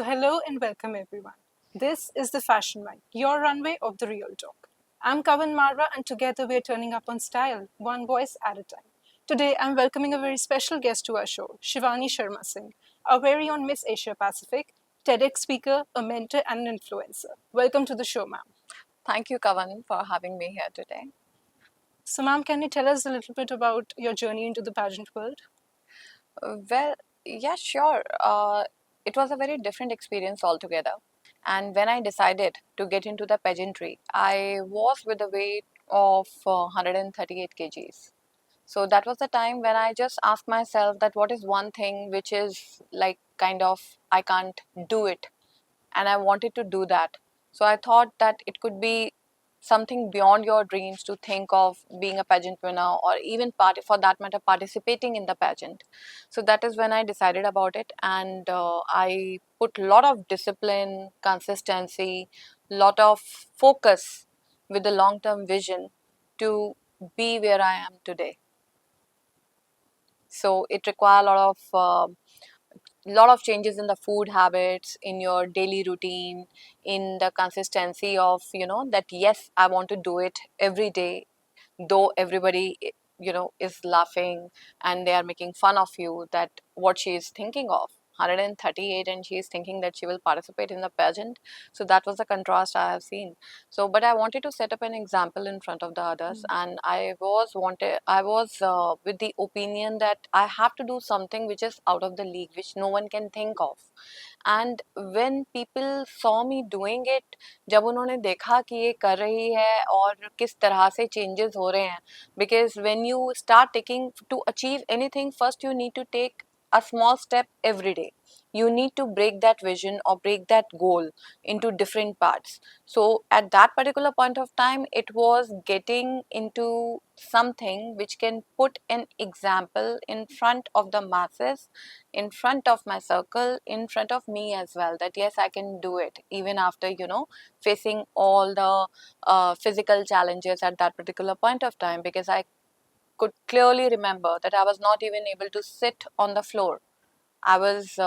hello and welcome everyone. This is the Fashion Mic, your runway of the real talk. I'm Kavan Marwa, and together we're turning up on style, one voice at a time. Today, I'm welcoming a very special guest to our show, Shivani Sharma Singh, our very own Miss Asia Pacific, TEDx speaker, a mentor, and an influencer. Welcome to the show, ma'am. Thank you, Kavan, for having me here today. So, ma'am, can you tell us a little bit about your journey into the pageant world? Well, yeah, sure. It was a very different experience altogether. And when I decided to get into the pageantry, I was with a weight of 138 kgs. So that was the time when I just asked myself that what is one thing which is like kind of I can't do it, and I wanted to do that. So I thought that it could be something beyond your dreams to think of being a pageant winner or even for that matter participating in the pageant. So that is when I decided about it, and I put a lot of discipline, consistency, lot of focus with the long term vision to be where I am today. So it requires lot of changes in the food habits, in your daily routine, in the consistency of that yes, I want to do it every day, though everybody is laughing and they are making fun of you that what she is thinking of 138 and she is thinking that she will participate in the pageant. So that was the contrast I have seen. So but I wanted to set up an example in front of the others, and I was with the opinion that I have to do something which is out of the league, which no one can think of. And when people saw me doing it, जब उन्होंने देखा कि ये कर रही है और किस तरह से changes हो रहे हैं, because when you start taking to achieve anything, first you need to take a small step every day. You need to break that vision or break that goal into different parts. So at that particular point of time, it was getting into something which can put an example in front of the masses, in front of my circle, in front of me as well, that yes, I can do it even after facing all the physical challenges at that particular point of time, because I could clearly remember that I was not even able to sit on the floor. I was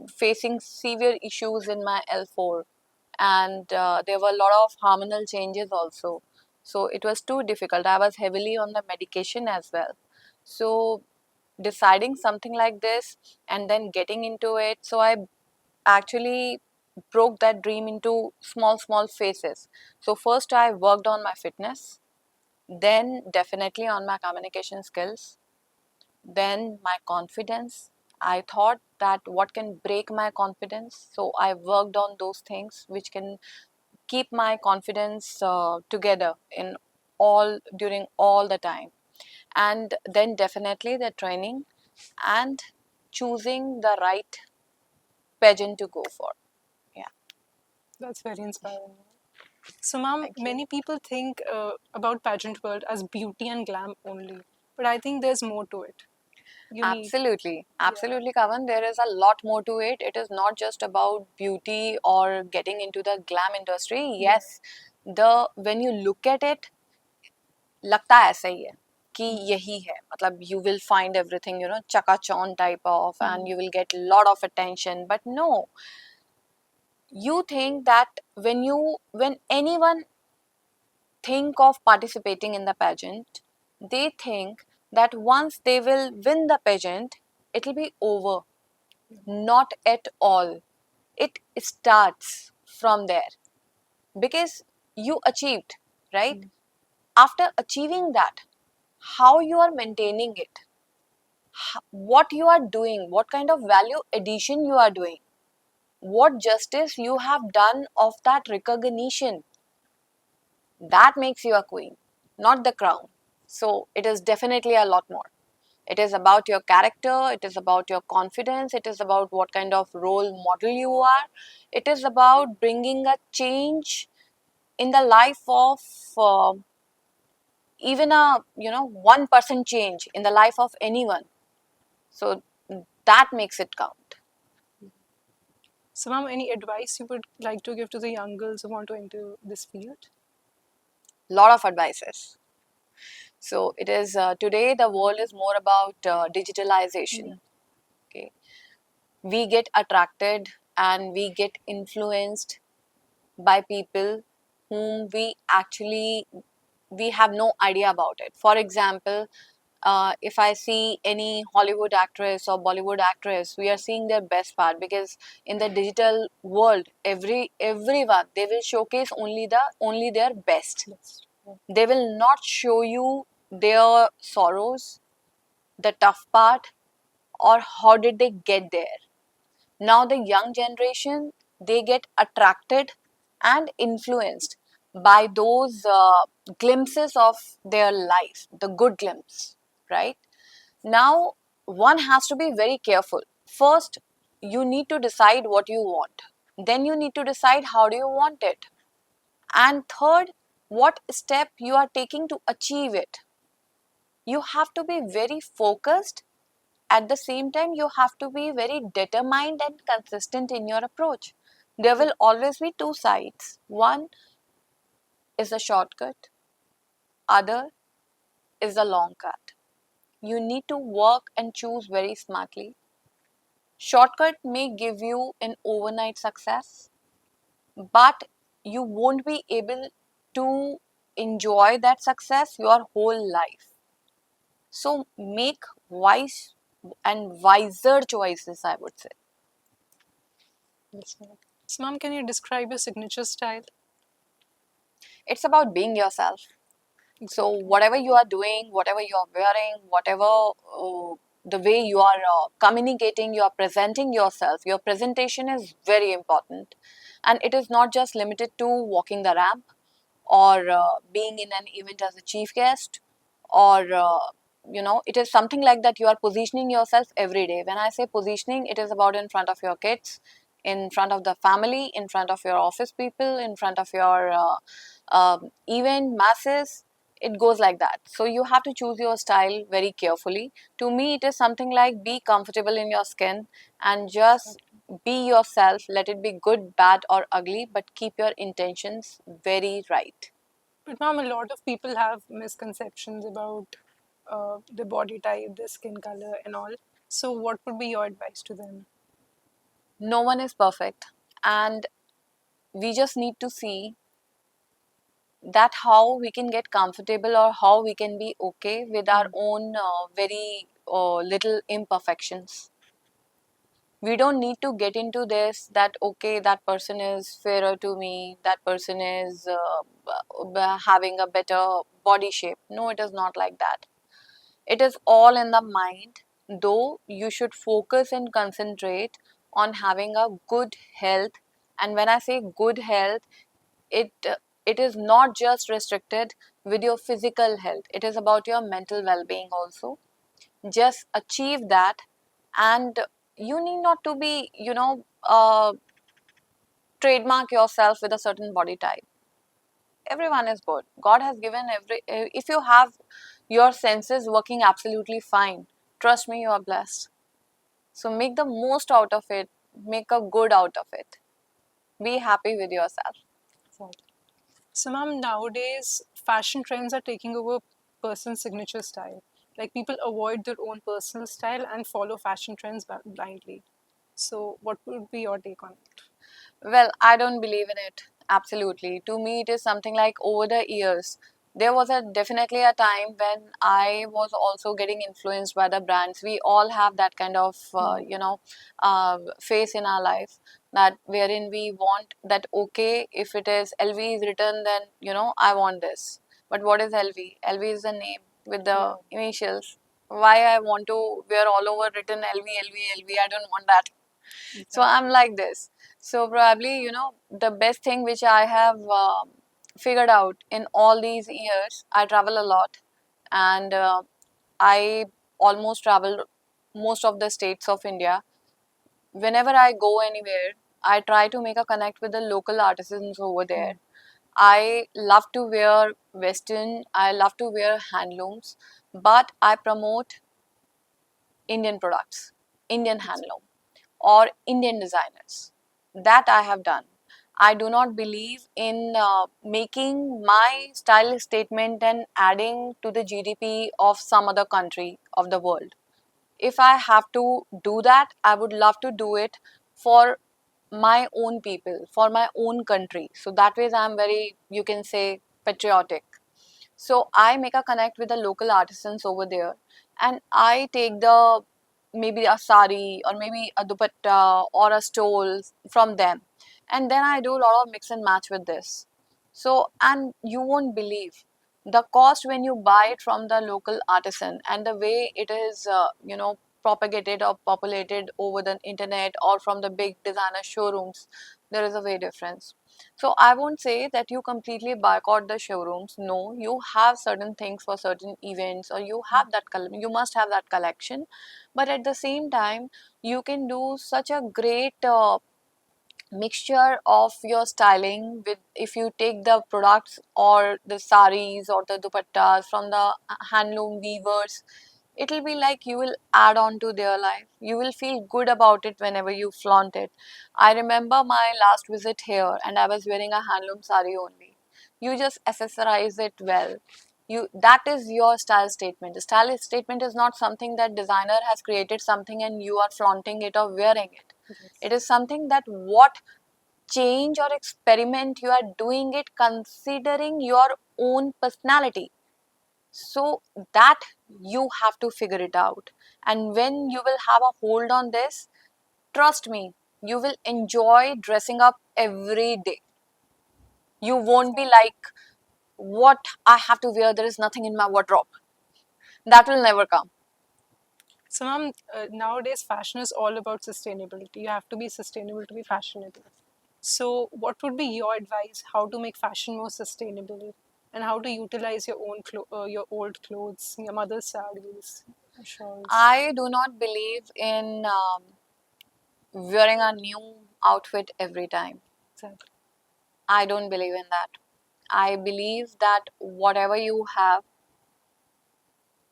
facing severe issues in my L4, and there were a lot of hormonal changes also. So it was too difficult. I was heavily on the medication as well. So deciding something like this and then getting into it, so I actually broke that dream into small phases. So first I worked on my fitness, then definitely on my communication skills, then my confidence. I thought that what can break my confidence, so I worked on those things which can keep my confidence together in all during all the time. And then definitely the training and choosing the right pageant to go for. Yeah. That's very inspiring. So, ma'am, Thank you. many people think about pageant world as beauty and glam only, but I think there's more to it. You need, Absolutely, yeah. absolutely, Kavan. There is a lot more to it. It is not just about beauty or getting into the glam industry. Yeah. Yes, the when you look at it, लगता ऐसा ही है कि यही है, मतलब you will find everything chakachon type of, and you will get lot of attention, but no, you think that when anyone think of participating in the pageant, they think that once they will win the pageant, it will be over. Not at all. It starts from there, because you achieved, right? After achieving that, how you are maintaining it, what you are doing, what kind of value addition you are doing, what justice you have done of that recognition, that makes you a queen, not the crown. So it is definitely a lot more. It is about your character, it is about your confidence, it is about what kind of role model you are. It is about bringing a change in the life of even a 1% change in the life of anyone. So that makes it count. So, ma'am, any advice you would like to give to the young girls who want to enter this field? Lot of advices. So it is today the world is more about digitalization. Yeah. Okay, we get attracted and we get influenced by people whom we have no idea about it. For example, if I see any Hollywood actress or Bollywood actress, we are seeing their best part, because in the digital world, everyone, they will showcase only their best. Yes. They will not show you their sorrows, the tough part, or how did they get there. Now the young generation, they get attracted and influenced by those glimpses of their life, the good glimpse, right? Now one has to be very careful. First, you need to decide what you want, then you need to decide how do you want it, and third, what step you are taking to achieve it. You have to be very focused. At the same time, you have to be very determined and consistent in your approach. There will always be two sides. One is a shortcut, other is a long cut. You need to work and choose very smartly. Shortcut may give you an overnight success, but you won't be able to enjoy that success your whole life. So make wise and wiser choices, I would say. Yes, ma'am. So, ma'am, can you describe your signature style? It's about being yourself. So Exactly. whatever you are doing, whatever you are wearing, whatever the way you are communicating, you are presenting yourself, your presentation is very important. And it is not just limited to walking the ramp, or being in an event as a chief guest, or it is something like that. You are positioning yourself every day. When I say positioning, it is about in front of your kids, in front of the family, in front of your office people, in front of your event masses. It goes like that. So you have to choose your style very carefully. To me, it is something like be comfortable in your skin and just be yourself. Let it be good, bad, or ugly, but keep your intentions very right. But, ma'am, a lot of people have misconceptions about the body type, the skin color, and all. So, what would be your advice to them? No one is perfect, and we just need to see that how we can get comfortable, or how we can be okay with our own very little imperfections. We don't need to get into this that okay, that person is fairer to me, that person is having a better body shape. No, it is not like that. It is all in the mind, though you should focus and concentrate on having a good health. And when I say good health, it it is not just restricted with your physical health. It is about your mental well-being also. Just achieve that, and you need not to be, trademark yourself with a certain body type. Everyone is good. God has given if you have your senses working absolutely fine, trust me, you are blessed. So make the most out of it, make a good out of it. Be happy with yourself. Exactly. So, ma'am, nowadays fashion trends are taking over person's signature style. Like people avoid their own personal style and follow fashion trends blindly. So, what would be your take on it? Well, I don't believe in it. Absolutely. To me, it is something like over the years. There was a definitely a time when I was also getting influenced by the brands. We all have that kind of phase in our life, that wherein we want that okay, if it is LV is written, then I want this. But what is LV? LV is the name with Yeah, the initials. Why I want to wear all over written LV, LV, LV? I don't want that. So exactly. I'm like this. So probably, the best thing which I have figured out in all these years, I travel a lot, and I almost travel most of the states of India. Whenever I go anywhere, I try to make a connect with the local artisans over there. I love to wear Western, I love to wear handlooms, but I promote Indian products, Indian handloom, or Indian designers. That I have done. I do not believe in making my style statement and adding to the GDP of some other country of the world. If I have to do that, I would love to do it for my own people, for my own country. So that way I'm very, you can say, patriotic. So I make a connect with the local artisans over there, and I take the maybe a sari or maybe a dupatta or a stole from them, and then I do a lot of mix and match with this. So, and you won't believe the cost when you buy it from the local artisan and the way it is, propagated or populated over the internet or from the big designer showrooms. There is a way difference. So I won't say that you completely boycott the showrooms. No, you have certain things for certain events, or you have that you must have that collection. But at the same time, you can do such a great mixture of your styling with, if you take the products or the saris or the dupattas from the handloom weavers, it will be like you will add on to their life. You will feel good about it whenever you flaunt it. I remember my last visit here and I was wearing a handloom sari only. You just accessorize it well. You, that is your style statement. The style statement is not something that designer has created something and you are flaunting it or wearing it. It is something that what change or experiment you are doing it considering your own personality. So that you have to figure it out. And when you will have a hold on this, trust me, you will enjoy dressing up every day. You won't be like, what I have to wear, there is nothing in my wardrobe. That will never come. So, ma'am, nowadays fashion is all about sustainability. You have to be sustainable to be fashionable. So, what would be your advice? How to make fashion more sustainable, and how to utilize your own your old clothes, your mother's sarees, shawls. I do not believe in wearing a new outfit every time. Exactly. I don't believe in that. I believe that whatever you have,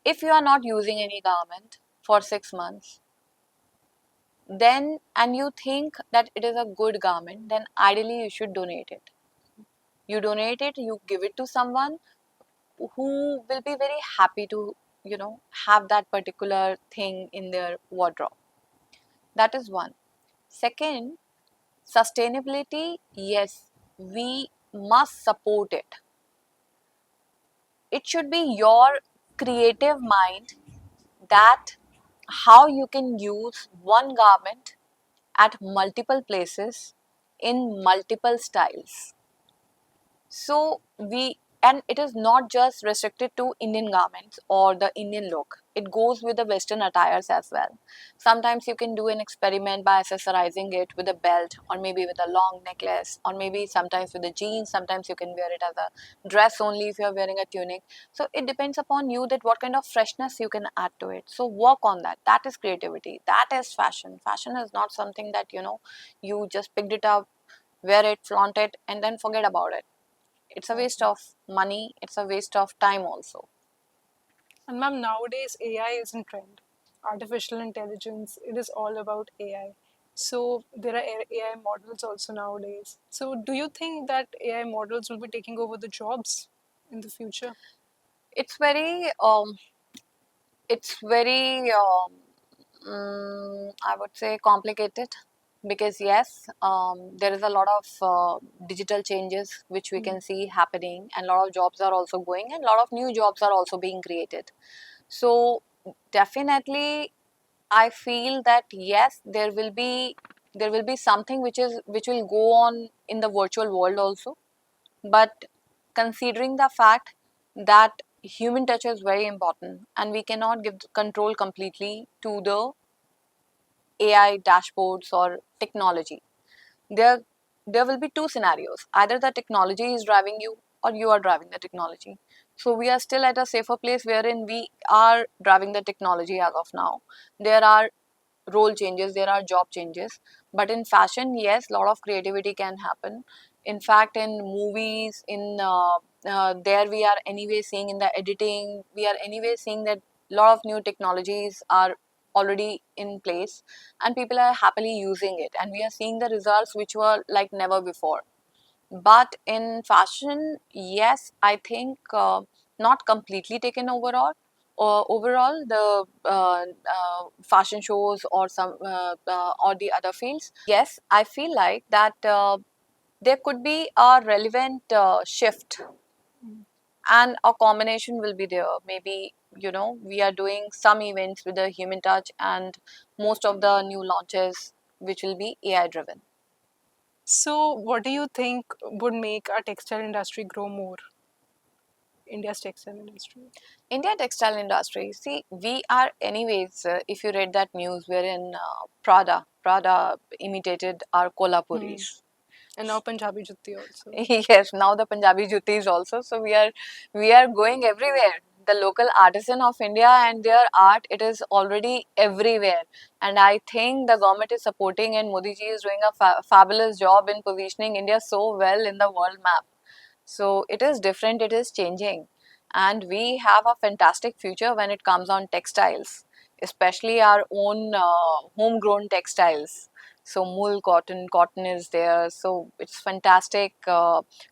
if you are not using any garment for 6 months, then and you think that it is a good garment, then ideally you should donate it. You donate it, you give it to someone who will be very happy to, have that particular thing in their wardrobe. That is one. Second, sustainability, yes, we must support it. It should be your creative mind that how you can use one garment at multiple places in multiple styles. So we, and it is not just restricted to Indian garments or the Indian look. It goes with the Western attires as well. Sometimes you can do an experiment by accessorizing it with a belt or maybe with a long necklace or maybe sometimes with the jeans. Sometimes you can wear it as a dress only if you are wearing a tunic. So it depends upon you that what kind of freshness you can add to it. So work on that. That is creativity. That is fashion. Fashion is not something that you just picked it up, wear it, flaunt it, and then forget about it. It's a waste of money, it's a waste of time also. And ma'am, nowadays AI is in trend. Artificial intelligence, it is all about AI. So there are AI models also nowadays. So do you think that AI models will be taking over the jobs in the future? It's very I would say complicated, because yes, there is a lot of digital changes which we can see happening, and a lot of jobs are also going and a lot of new jobs are also being created. So definitely I feel that yes, there will be something which will go on in the virtual world also, but considering the fact that human touch is very important and we cannot give control completely to the AI dashboards or technology, there there will be two scenarios: either the technology is driving you or you are driving the technology. So we are still at a safer place wherein we are driving the technology as of now. There are role changes, there are job changes, but in fashion, yes, a lot of creativity can happen. In fact, in movies, in there we are anyway seeing, in the editing we are anyway seeing that a lot of new technologies are already in place and people are happily using it, and we are seeing the results which were like never before. But in fashion, yes, I think not completely taken overall, overall the fashion shows or some or the other fields, yes, I feel like that there could be a relevant shift, and a combination will be there. Maybe, we are doing some events with the human touch, and most of the new launches which will be AI driven. So, what do you think would make our textile industry grow more? India's textile industry. India textile industry. See, we are anyways. If you read that news, wherein Prada imitated our Hmm. Kolhapuris. And now Punjabi Jutti also. Yes, now the Punjabi juttis also. So we are going everywhere. The local artisan of India and their art, it is already everywhere. And I think the government is supporting, and Modi ji is doing a fabulous job in positioning India so well in the world map. So it is different, it is changing. And we have a fantastic future when it comes on textiles, especially our own homegrown textiles. So wool, cotton is there. So it's fantastic.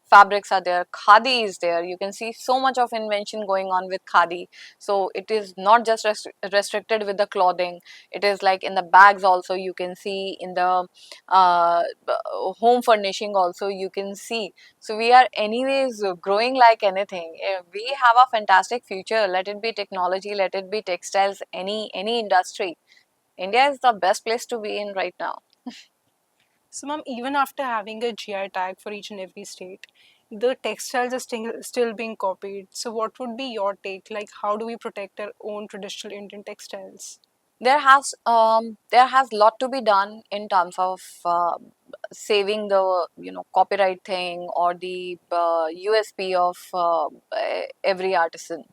Fabrics are there. Khadi is there. You can see so much of invention going on with khadi. So it is not just restricted with the clothing. It is like in the bags also. You can see in the home furnishing also. You can see. So we are anyways growing like anything. We have a fantastic future. Let it be technology. Let it be textiles. Any industry. India is the best place to be in right now. So, ma'am, even after having a GI tag for each and every state, the textiles are still being copied. So, what would be your take? Like, how do we protect our own traditional Indian textiles? There has lot to be done in terms of saving the copyright thing or the USP of every artisan.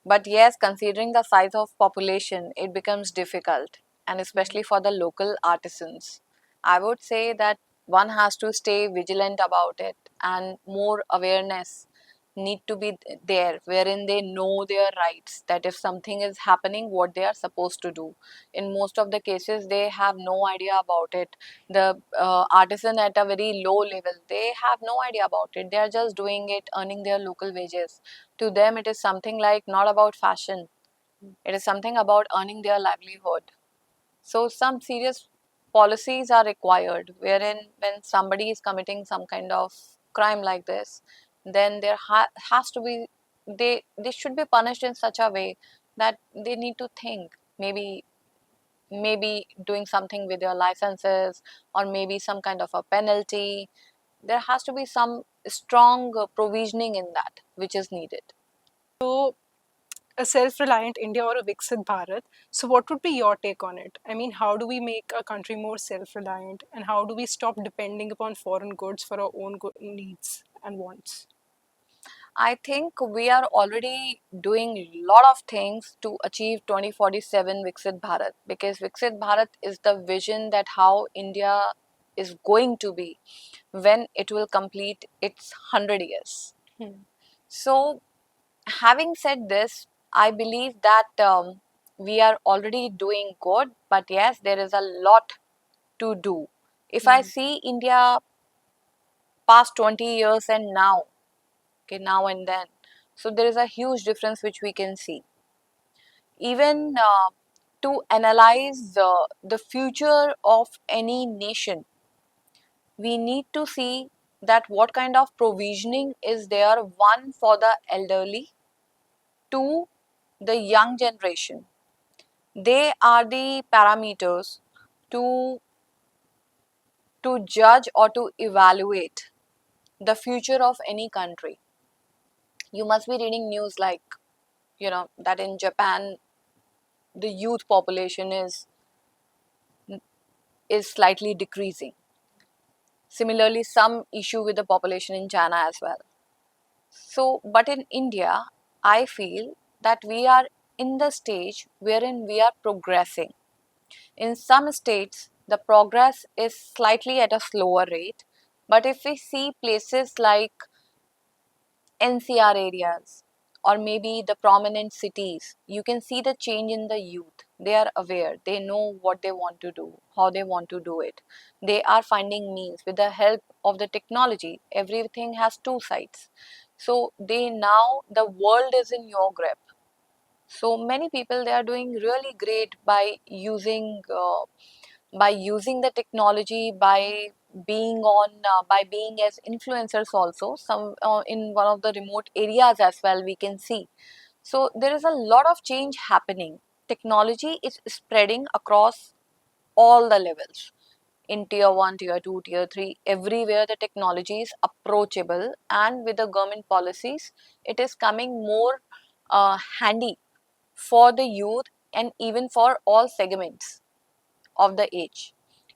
But yes, considering the size of population, it becomes difficult, and especially for the local artisans. I would say that one has to stay vigilant about it, and more awareness need to be there, wherein they know their rights, that if something is happening, what they are supposed to do. In most of the cases, they have no idea about it. The artisan at a very low level, they have no idea about it. They are just doing it, earning their local wages. To them, it is something like not about fashion, it is something about earning their livelihood. So some serious policies are required, wherein when somebody is committing some kind of crime like this, then there has to be, they should be punished in such a way that they need to think, maybe doing something with their licenses, or maybe some kind of a penalty. There has to be some strong provisioning in that which is needed. So, a self-reliant India or a Viksit Bharat. So, what would be your take on it? I mean, how do we make a country more self-reliant, and how do we stop depending upon foreign goods for our own needs and wants? I think we are already doing a lot of things to achieve 2047 Viksit Bharat, because Viksit Bharat is the vision that how India is going to be when it will complete its 100 years. Hmm. So, having said this, I believe that we are already doing good, but yes, there is a lot to do. If I Hmm. see India past 20 years and now, okay, now and then, so there is a huge difference which we can see. Even to analyze the future of any nation, we need to see that what kind of provisioning is there, one for the elderly, two the young generation. They are the parameters to judge or to evaluate the future of any country. You must be reading news like, that in Japan the youth population is slightly decreasing. Similarly, some issue with the population in China as well. So, but in India, I feel that we are in the stage wherein we are progressing. In some states, the progress is slightly at a slower rate. But if we see places like NCR areas or maybe the prominent cities, you can see the change in the youth. They are aware, they know what they want to do, how they want to do it. They are finding means with the help of the technology. Everything has two sides. So they now, the world is in your grip. So many people, they are doing really great by using the technology, by being as influencers also. Some in one of the remote areas as well, we can see. So there is a lot of change happening. Technology is spreading across all the levels, in tier 1, tier 2, tier 3, everywhere the technology is approachable, and with the government policies, it is coming more handy for the youth and even for all segments of the age.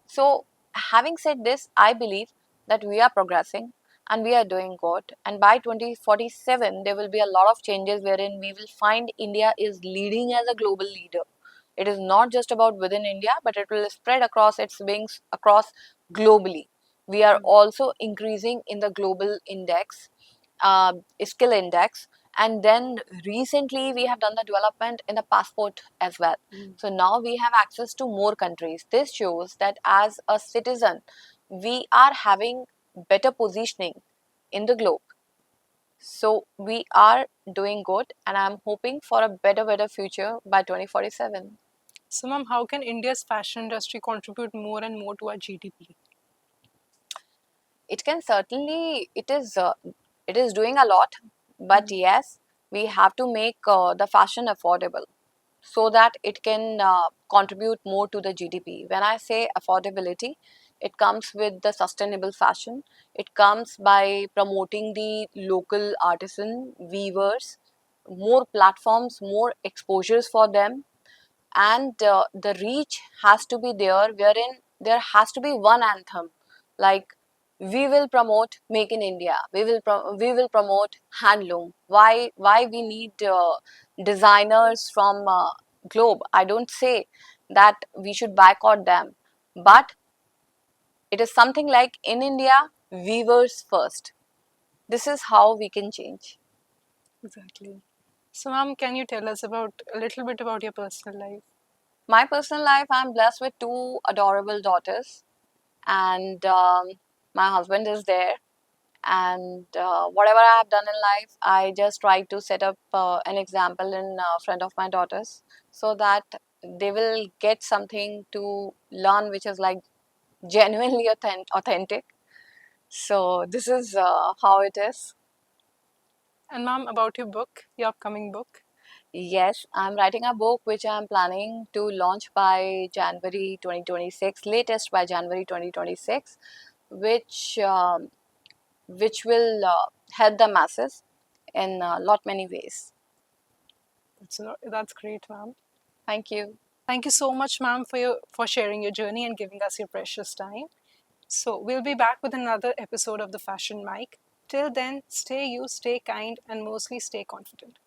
So, having said this, I believe that we are progressing and we are doing good. And by 2047, there will be a lot of changes wherein we will find India is leading as a global leader. It is not just about within India, but it will spread across its wings across globally. We are also increasing in the global index, skill index, and then recently we have done the development in the passport as well. So now we have access to more countries. This shows that as a citizen, we are having better positioning in the globe. So we are doing good, and I'm hoping for a better future by 2047. So, ma'am, how can India's fashion industry contribute more and more to our GDP? It can certainly, it is doing a lot, but yes, we have to make the fashion affordable so that it can contribute more to the GDP. When I say affordability, it comes with the sustainable fashion. It comes by promoting the local artisan weavers, more platforms, more exposures for them, and the reach has to be there, wherein there has to be one anthem, like we will promote make in India, we will promote handloom. Why we need designers from globe? I don't say that we should boycott them, but it is something like in India, weavers first. This is how we can change. Exactly. So, ma'am, can you tell us about a little bit about your personal life? My personal life, I'm blessed with two adorable daughters, and my husband is there. And whatever I have done in life, I just try to set up an example in front of my daughters, so that they will get something to learn which is like genuinely authentic. So this is how it is. And, ma'am, about your book, your upcoming book. Yes, I'm writing a book which I'm planning to launch by January 2026, latest by January 2026, which which will help the masses in a lot many ways. That's great, ma'am. Thank you. Thank you so much, ma'am, for sharing your journey and giving us your precious time. So we'll be back with another episode of the Fashion Mic. Till then, stay you, stay kind, and mostly stay confident.